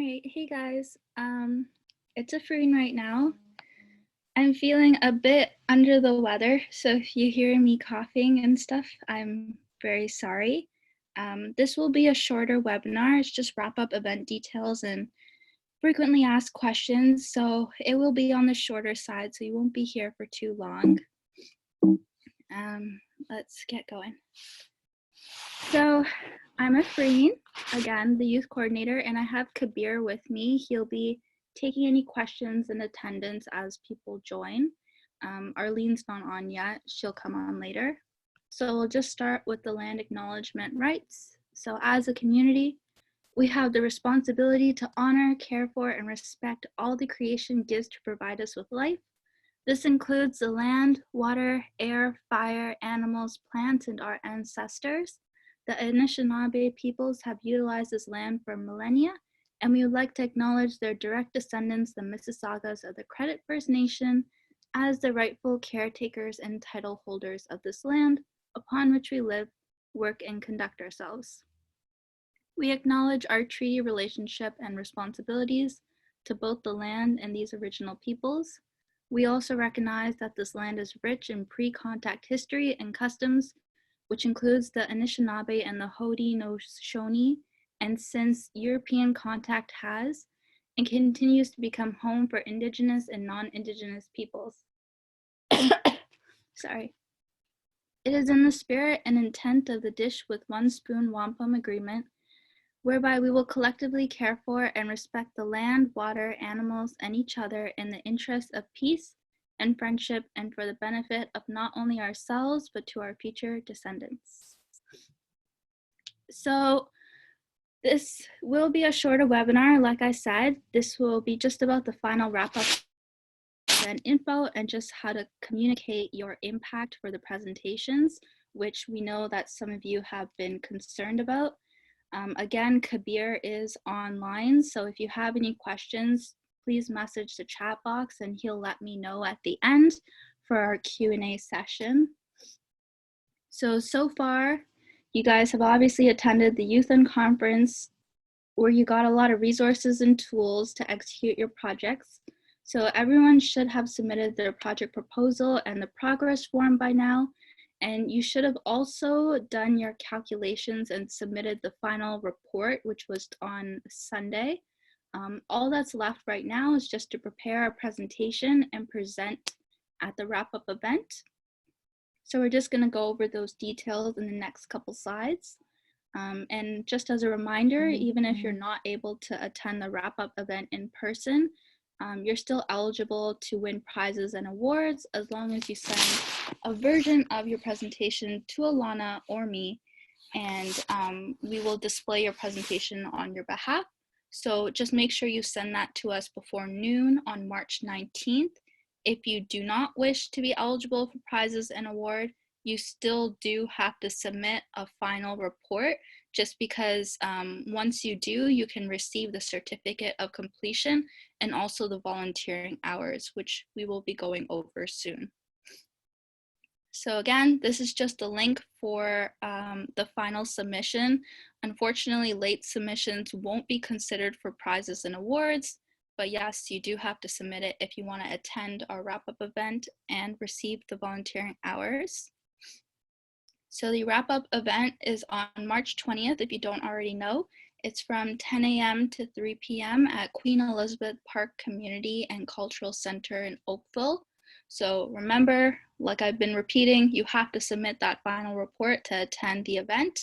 right, hey guys. It's Afreen right now. I'm feeling a bit under the weather, so if you hear me coughing and stuff, I'm very sorry. This will be a shorter webinar. It's just wrap up event details and frequently asked questions, so it will be on the shorter side, so you won't be here for too long. Let's get going. So I'm Afreen, again, the youth coordinator, and I have Kabir with me. He'll be taking any questions in attendance as people join. Arlene's not on yet. She'll come on later. So we'll just start with the land acknowledgement rights. So as a community, we have the responsibility to honor, care for, and respect all the creation gives to provide us with life. This includes the land, water, air, fire, animals, plants, and our ancestors. The Anishinaabe peoples have utilized this land for millennia, and we would like to acknowledge their direct descendants, the Mississaugas of the Credit First Nation, as the rightful caretakers and title holders of this land, upon which we live, work, and conduct ourselves. We acknowledge our treaty relationship and responsibilities to both the land and these original peoples. We also recognize that this land is rich in pre-contact history and customs, which includes the Anishinaabe and the Haudenosaunee, and since European contact has and continues to become home for Indigenous and non-Indigenous peoples. Sorry. It is in the spirit and intent of the Dish with One Spoon Wampum Agreement, whereby we will collectively care for and respect the land, water, animals, and each other in the interest of peace and friendship and for the benefit of not only ourselves, but to our future descendants. So this will be a shorter webinar. Like I said, this will be just about the final wrap-up and info and just how to communicate your impact for the presentations, which we know that some of you have been concerned about. Again, Kabir is online, so if you have any questions, please message the chat box and he'll let me know at the end for our Q&A session. So far, you guys have obviously attended the Youth and Conference where you got a lot of resources and tools to execute your projects. So everyone should have submitted their project proposal and the progress form by now. And you should have also done your calculations and submitted the final report, which was on Sunday. All that's left right now is just to prepare a presentation and present at the wrap-up event. So we're just gonna go over those details in the next couple slides. And just as a reminder, even if you're not able to attend the wrap-up event in person, you're still eligible to win prizes and awards as long as you send a version of your presentation to Alana or me, and we will display your presentation on your behalf. So just make sure you send that to us before noon on March 19th. If you do not wish to be eligible for prizes and award, you still do have to submit a final report, just because once you do, you can receive the certificate of completion and also the volunteering hours, which we will be going over soon. So again, this is just a link for the final submission. Unfortunately, late submissions won't be considered for prizes and awards, but yes, you do have to submit it if you want to attend our wrap-up event and receive the volunteering hours. So the wrap-up event is on March 20th, if you don't already know. It's from 10 a.m. to 3 p.m. at Queen Elizabeth Park Community and Cultural Center in Oakville. So remember, like I've been repeating, you have to submit that final report to attend the event.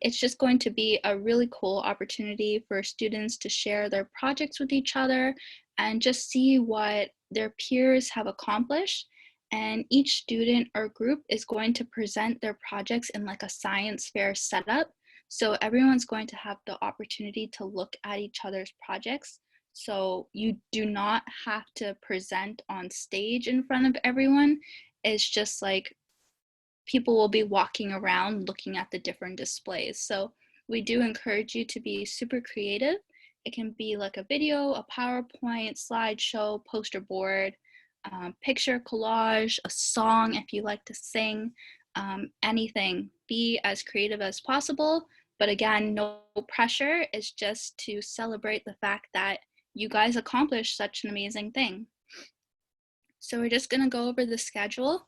It's just going to be a really cool opportunity for students to share their projects with each other and just see what their peers have accomplished. And each student or group is going to present their projects in like a science fair setup. So everyone's going to have the opportunity to look at each other's projects. So you do not have to present on stage in front of everyone. It's just like people will be walking around looking at the different displays. So we do encourage you to be super creative. It can be like a video, a PowerPoint, slideshow, poster board, picture collage, a song if you like to sing, anything. Be as creative as possible But again, no pressure. It's just to celebrate the fact that you guys accomplished such an amazing thing. So we're just gonna go over the schedule.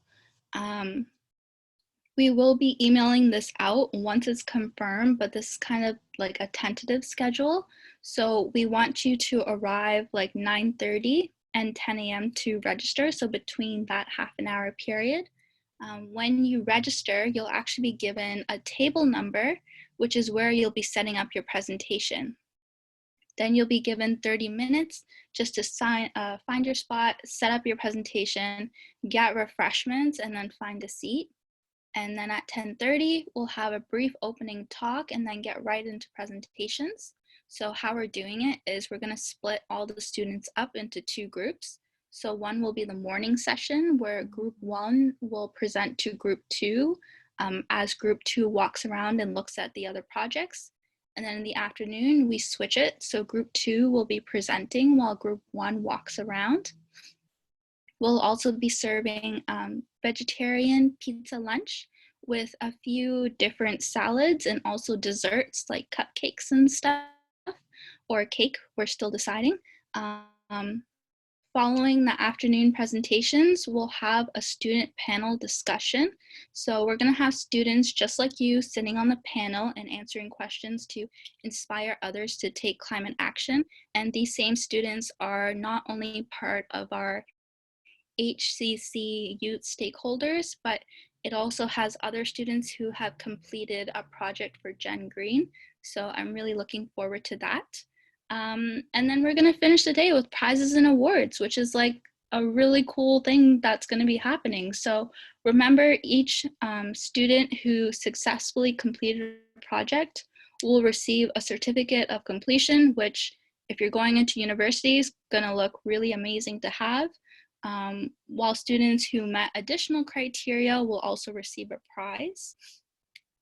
We will be emailing this out once it's confirmed, but this is kind of like a tentative schedule. So we want you to arrive like 9:30 and 10 a.m. to register. So between that half an hour period. When you register, you'll actually be given a table number, which is where you'll be setting up your presentation. Then you'll be given 30 minutes just to find your spot, set up your presentation, get refreshments, and then find a seat. And then at 10:30, we'll have a brief opening talk and then get right into presentations. So how we're doing it is we're gonna split all the students up into two groups. So one will be the morning session where group one will present to group two as group two walks around and looks at the other projects. And then in the afternoon, we switch it. So group two will be presenting while group one walks around. We'll also be serving vegetarian pizza lunch with a few different salads and also desserts like cupcakes and stuff, or cake, we're still deciding. Following the afternoon presentations, we'll have a student panel discussion. So we're gonna have students just like you sitting on the panel and answering questions to inspire others to take climate action. And these same students are not only part of our HCC youth stakeholders, but it also has other students who have completed a project for Gen Green. So I'm really looking forward to that. And then we're gonna finish the day with prizes and awards, which is like a really cool thing that's gonna be happening. So remember, each student who successfully completed a project will receive a certificate of completion, which if you're going into university is gonna look really amazing to have. While students who met additional criteria will also receive a prize.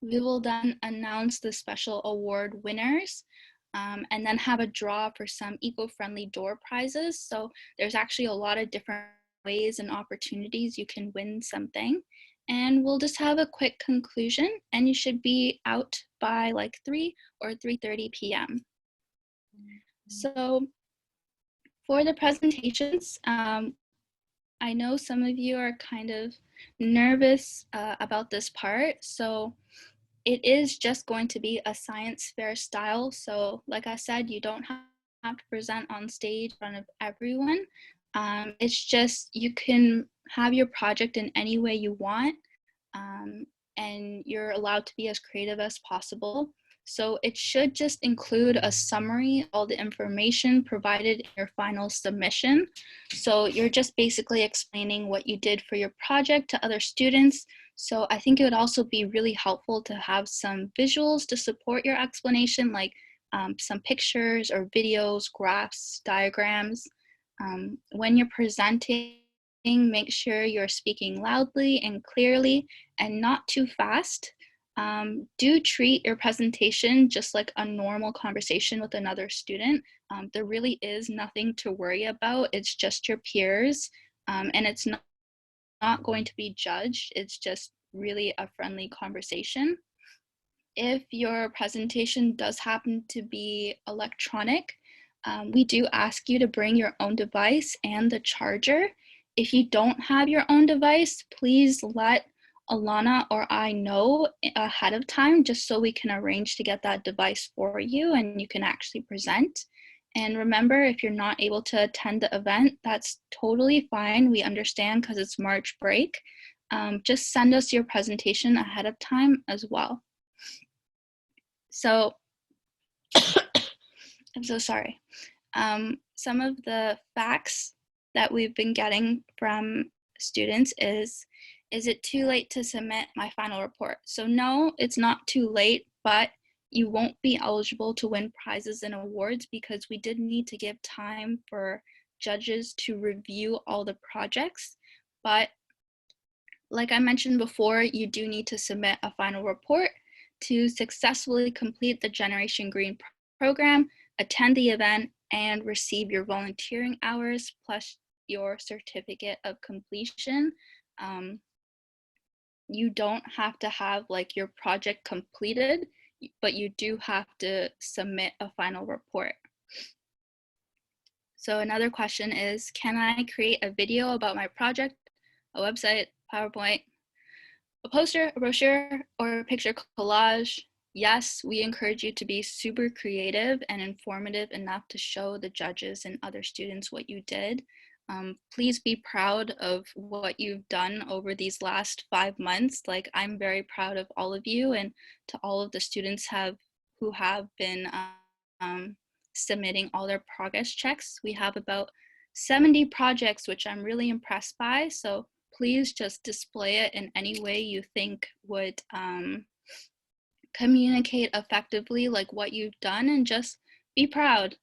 We will then announce the special award winners and then have a draw for some eco-friendly door prizes. So there's actually a lot of different ways and opportunities you can win something. And we'll just have a quick conclusion and you should be out by like 3 or 3:30 p.m. So for the presentations, I know some of you are kind of nervous about this part. So it is just going to be a science fair style. So like I said, you don't have to present on stage in front of everyone. It's just you can have your project in any way you want. And you're allowed to be as creative as possible. So it should just include a summary of all the information provided in your final submission. So you're just basically explaining what you did for your project to other students. So I think it would also be really helpful to have some visuals to support your explanation, like some pictures or videos, graphs, diagrams. When you're presenting, make sure you're speaking loudly and clearly and not too fast. Do treat your presentation just like a normal conversation with another student. There really is nothing to worry about. It's just your peers, and it's not going to be judged. It's just really a friendly conversation. If your presentation does happen to be electronic, we do ask you to bring your own device and the charger. If you don't have your own device, please let Alana or I know ahead of time just so we can arrange to get that device for you and you can actually present. And remember, if you're not able to attend the event, that's totally fine. We understand because it's March break. Just send us your presentation ahead of time as well. So, I'm so sorry. Some of the facts that we've been getting from students is it too late to submit my final report? So no, it's not too late, but you won't be eligible to win prizes and awards because we did need to give time for judges to review all the projects. But like I mentioned before, you do need to submit a final report to successfully complete the Generation Green program, attend the event, and receive your volunteering hours plus your certificate of completion. You don't have to have like your project completed. but you do have to submit a final report. So another question is, can I create a video about my project, a website, PowerPoint, a poster, a brochure, or a picture collage? Yes, we encourage you to be super creative and informative enough to show the judges and other students what you did. Please be proud of what you've done over these last 5 months. Like, I'm very proud of all of you, and to all of the students who have been submitting all their progress checks. We have about 70 projects, which I'm really impressed by. So please just display it in any way you think would communicate effectively like what you've done, and just be proud,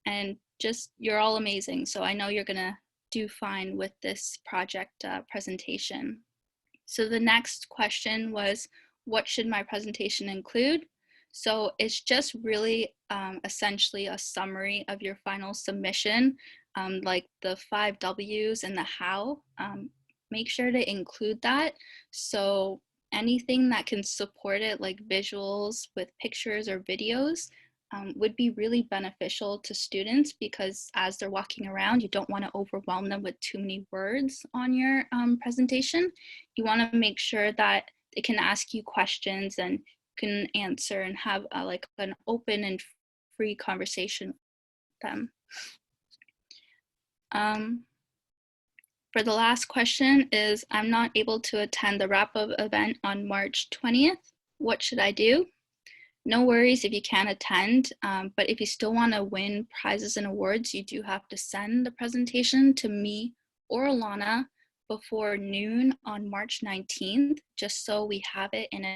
and just, you're all amazing. So I know you're gonna do fine with this project presentation. So the next question was, what should my presentation include? So it's just really essentially a summary of your final submission, like the 5 W's and the how. Make sure to include that. So anything that can support it, like visuals with pictures or videos, would be really beneficial to students, because as they're walking around, you don't want to overwhelm them with too many words on your presentation. You want to make sure that they can ask you questions and can answer and have like an open and free conversation with them. For the last question is, I'm not able to attend the wrap-up event on March 20th. What should I do? No worries if you can't attend, but if you still want to win prizes and awards, you do have to send the presentation to me or Alana before noon on March 19th, just so we have it in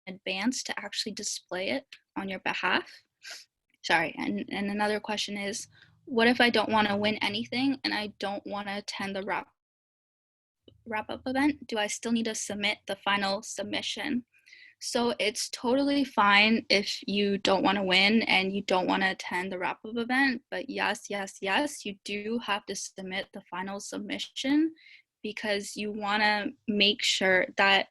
advance to actually display it on your behalf. Sorry, and another question is, what if I don't want to win anything and I don't want to attend the wrap-up event? Do I still need to submit the final submission? So it's totally fine if you don't want to win and you don't want to attend the wrap-up event, but yes, you do have to submit the final submission, because you want to make sure that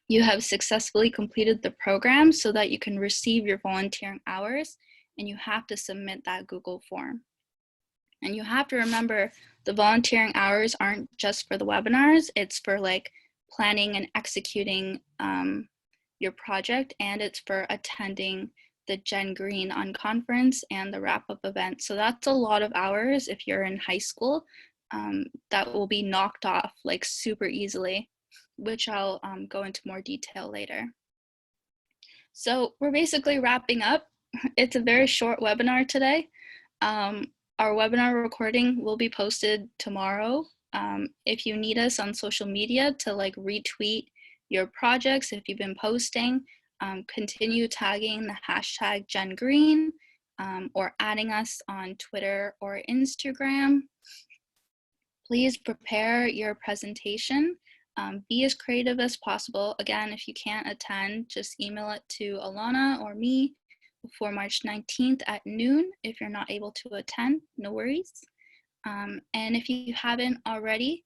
you have successfully completed the program so that you can receive your volunteering hours, and you have to submit that Google form. And you have to remember, the volunteering hours aren't just for the webinars, it's for like planning and executing your project, and it's for attending the Jen Green Unconference and the wrap-up event. So that's a lot of hours if you're in high school, that will be knocked off like super easily, which I'll go into more detail later. So we're basically wrapping up. It's a very short webinar today. Our webinar recording will be posted tomorrow. If you need us on social media to like retweet your projects, if you've been posting, continue tagging the hashtag Jen Green, or adding us on Twitter or Instagram. Please prepare your presentation. Be as creative as possible. Again, if you can't attend, just email it to Alana or me before March 19th at noon. If you're not able to attend, no worries. And if you haven't already,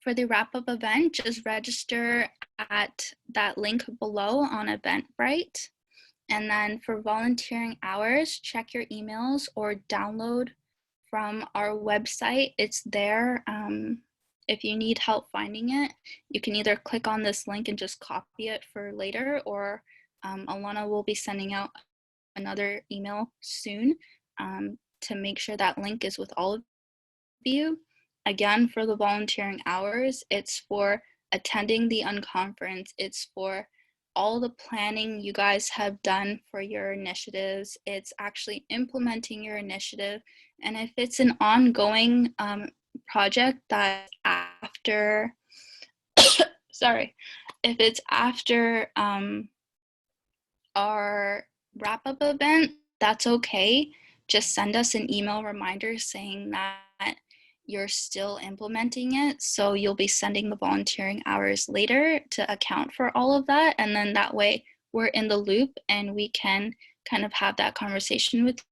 for the wrap-up event, just register at that link below on Eventbrite. And then for volunteering hours, check your emails or download from our website. It's there. If you need help finding it, you can either click on this link and just copy it for later, or Alana will be sending out another email soon to make sure that link is with all of you. Again, for the volunteering hours, it's for attending the unconference. It's for all the planning you guys have done for your initiatives. It's actually implementing your initiative. And if it's an ongoing project that after, sorry, if it's after our wrap-up event, that's okay. Just send us an email reminder saying that you're still implementing it. So you'll be sending the volunteering hours later to account for all of that. And then that way we're in the loop and we can kind of have that conversation with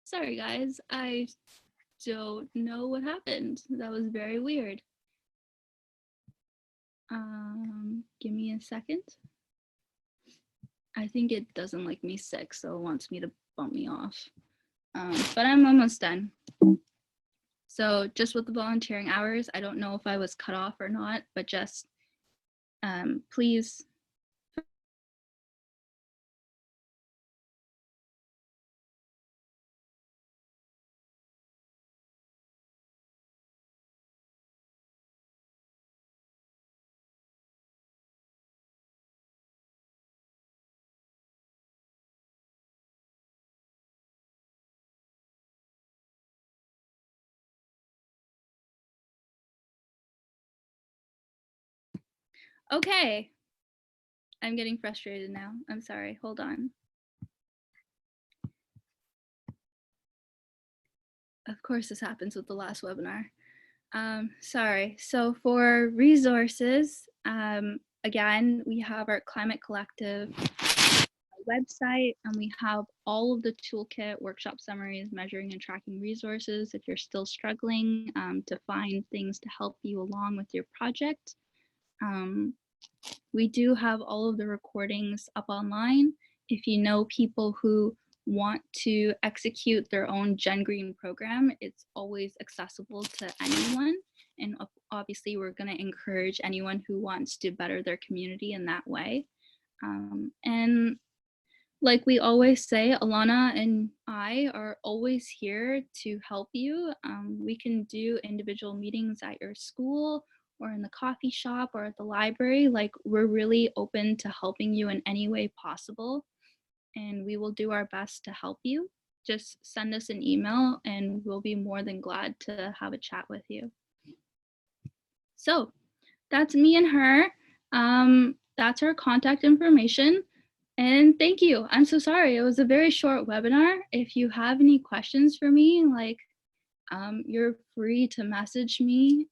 Sorry, guys. I don't know what happened. That was very weird. Give me a second. I think it doesn't like me sick, so it wants me to bump me off. But I'm almost done. So just with the volunteering hours, I don't know if I was cut off or not, but just please. Okay. I'm getting frustrated now. I'm sorry. Hold on. Of course, this happens with the last webinar. Sorry. So for resources, again, we have our Climate Collective website, and we have all of the toolkit, workshop summaries, measuring and tracking resources if you're still struggling to find things to help you along with your project. We do have all of the recordings up online. If you know people who want to execute their own Gen Green program, it's always accessible to anyone. And obviously, we're going to encourage anyone who wants to better their community in that way. And like we always say, Alana and I are always here to help you. We can do individual meetings at your school or in the coffee shop or at the library. Like, we're really open to helping you in any way possible, and we will do our best to help you. Just send us an email and we'll be more than glad to have a chat with you. So that's me and her. That's her contact information. And thank you. I'm so sorry. It was a very short webinar. If you have any questions for me, like you're free to message me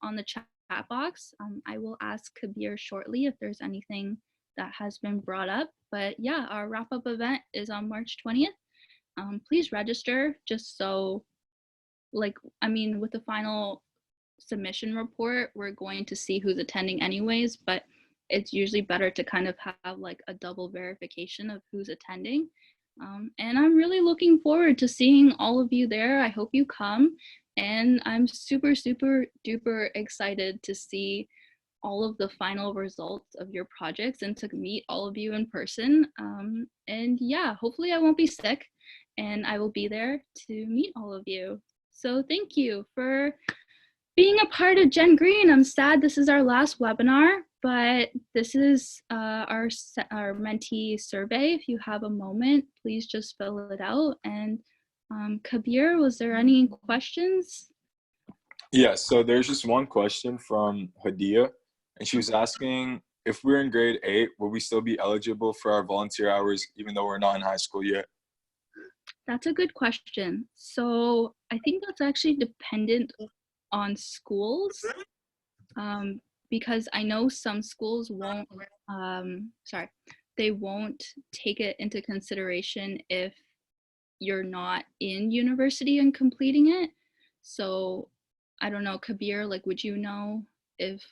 on the chat box. I will ask Kabir shortly if there's anything that has been brought up. But yeah, our wrap-up event is on March 20th. Please register just so, like, I mean, with the final submission report, we're going to see who's attending anyways, but it's usually better to kind of have like a double verification of who's attending. And I'm really looking forward to seeing all of you there. I hope you come. And I'm super, super duper excited to see all of the final results of your projects and to meet all of you in person. And yeah, hopefully I won't be sick and I will be there to meet all of you. So thank you for being a part of Gen Green. I'm sad this is our last webinar, but this is our mentee survey. If you have a moment, please just fill it out. And Kabir, was there any questions? Yeah, so there's just one question from Hadia, and she was asking if we're in grade 8, will we still be eligible for our volunteer hours even though we're not in high school yet? That's a good question. So I think that's actually dependent on schools, because I know some schools won't, they won't take it into consideration if you're not in university and completing it. So I don't know, Kabir, like, would you know if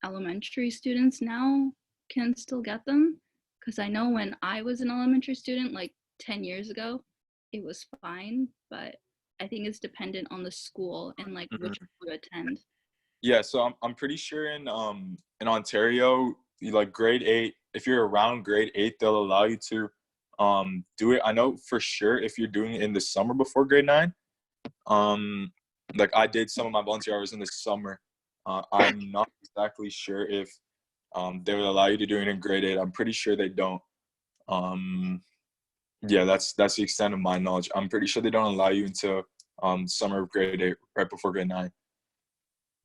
elementary students now can still get them? Because I know when I was an elementary student, like 10 years ago, it was fine, but I think it's dependent on the school and like which you attend. Yeah, so I'm pretty sure in Ontario, like grade 8, if you're around grade 8, they'll allow you to do it. I know for sure if you're doing it in the summer before grade 9. Like I did some of my volunteer hours in the summer. I'm not exactly sure if they would allow you to do it in grade 8. I'm pretty sure they don't. Yeah, that's the extent of my knowledge. I'm pretty sure they don't allow you until summer of grade 8, right before grade 9.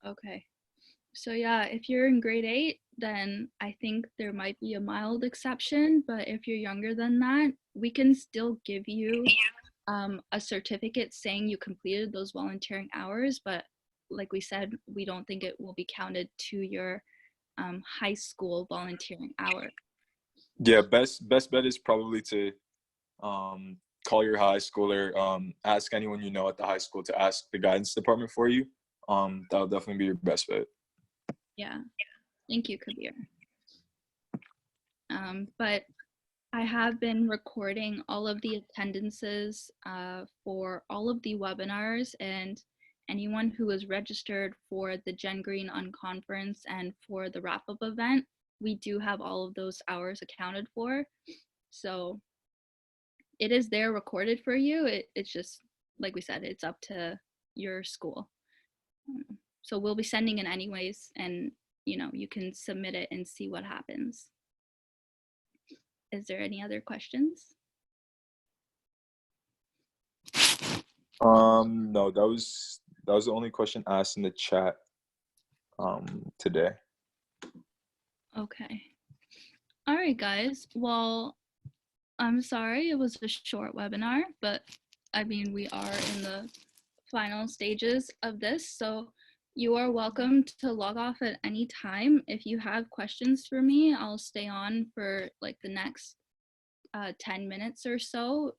Okay. So yeah, if you're in grade 8, then I think there might be a mild exception, but if you're younger than that, we can still give you a certificate saying you completed those volunteering hours, but like we said, we don't think it will be counted to your high school volunteering hour. Yeah, best bet is probably to call your high schooler, ask anyone you know at the high school to ask the guidance department for you. That'll definitely be your best bet. Yeah. Thank you, Kabir. But I have been recording all of the attendances for all of the webinars, and anyone who is registered for the Gen Green Unconference and for the wrap-up event, we do have all of those hours accounted for. So it is there recorded for you. It's just, like we said, it's up to your school. So we'll be sending it anyways, and you can submit it and see what happens. Is there any other questions? No, that was the only question asked in the chat today. Okay. All right, guys. Well, I'm sorry it was a short webinar, but I mean, we are in the final stages of this, so you are welcome to log off at any time. If you have questions for me, I'll stay on for like the next 10 minutes or so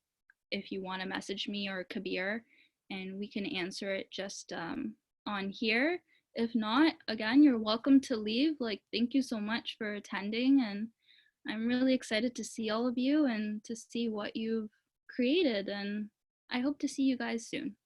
if you want to message me or Kabir, and we can answer it just on here. If not, again, you're welcome to leave. Like, thank you so much for attending, and I'm really excited to see all of you and to see what you've created, and I hope to see you guys soon.